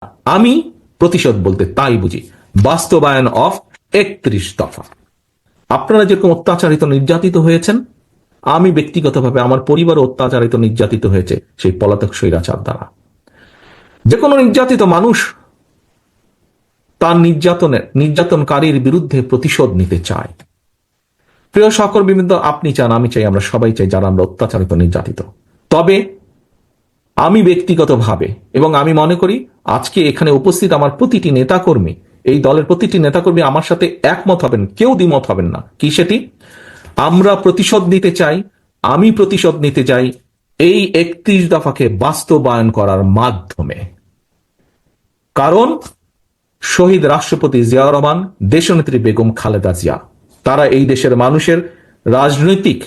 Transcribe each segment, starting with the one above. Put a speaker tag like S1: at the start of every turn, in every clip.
S1: আমি প্রতিশোধ বলতে তাই বুঝি, বাস্তবায়ন অফ 31 দফা। আপনারা যেরকম অত্যাচারিত নির্যাতিত হয়েছেন, আমি ব্যক্তিগতভাবে আমার পরিবার অত্যাচারিত নির্যাতিত হয়েছে সেই পলাতক স্বৈরাচার দ্বারা। যে কোনো নির্যাতিত মানুষ তার নির্যাতনকারীর বিরুদ্ধে প্রতিশোধ নিতে চায়। প্রিয় সহকর্মীবৃন্দ, আপনি চান, আমি চাই, আমরা সবাই চাই যারা আমরা অত্যাচারিত নির্যাতিত। তবে আমি ব্যক্তিগতভাবে, এবং আমি মনে করি আজকে এখানে উপস্থিত আমার প্রতিটি নেতাকর্মী, এই দলের প্রতিটি নেতাকর্মী আমার সাথে একমত হবেন, কেউ দ্বিমত হবেন না। কি সেটি? আমরা প্রতিশোধ নিতে চাই, আমি প্রতিশোধ নিতে চাই এই 31 দফাকে বাস্তবায়ন করার মাধ্যমে। কারণ শহীদ রাষ্ট্রপতি জিয়াউর রহমান, দেশনেত্রী বেগম খালেদা জিয়া, তারা এই দেশের মানুষের রাজনৈতিক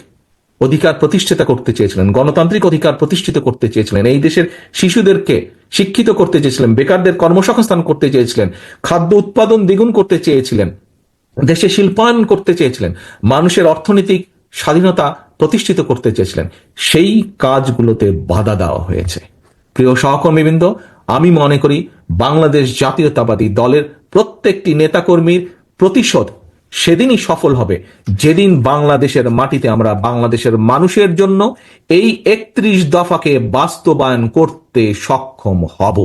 S1: অধিকার প্রতিষ্ঠিত করতে চেয়েছিলেন, গণতান্ত্রিক অধিকার প্রতিষ্ঠিত করতে চেয়েছিলেন, এই দেশের শিশুদেরকে শিক্ষিত করতে চেয়েছিলেন, বেকারদের কর্মসংস্থান করতে চেয়েছিলেন, খাদ্য উৎপাদন দ্বিগুণ করতে চেয়েছিলেন, দেশে শিল্পায়ন করতে চেয়েছিলেন, মানুষের অর্থনৈতিক স্বাধীনতা প্রতিষ্ঠিত করতে চেয়েছিলেন। সেই কাজগুলোতে বাধা দেওয়া হয়েছে। প্রিয় সহকর্মীবৃন্দ, আমি মনে করি বাংলাদেশ জাতীয়তাবাদী দলের প্রত্যেকটি নেতাকর্মীর প্রতিশোধ সেদিনই সফল হবে যেদিন বাংলাদেশের মাটিতে আমরা বাংলাদেশের মানুষের জন্য এই 31 দফাকে বাস্তবায়ন করতে সক্ষম হব।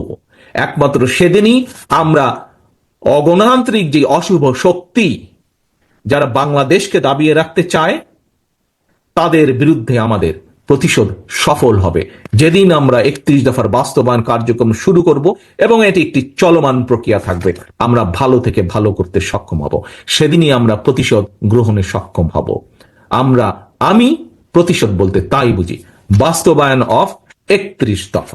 S1: একমাত্র সেদিনই আমরা অগণতান্ত্রিক যে অশুভ শক্তি যারা বাংলাদেশকে দাবিয়ে রাখতে চায় তাদের বিরুদ্ধে আমাদের প্রতিশোধ সফল হবে, যেদিন আমরা 31 দফার বাস্তবায়ন কার্যক্রম শুরু করব এবং এটি একটি চলমান প্রক্রিয়া থাকবে। আমরা ভালো থেকে ভালো করতে সক্ষম হব, সেদিনই আমরা প্রতিশোধ গ্রহণে সক্ষম হব। আমি প্রতিশোধ বলতে তাই বুঝি, বাস্তবায়ন অফ 31 দফা।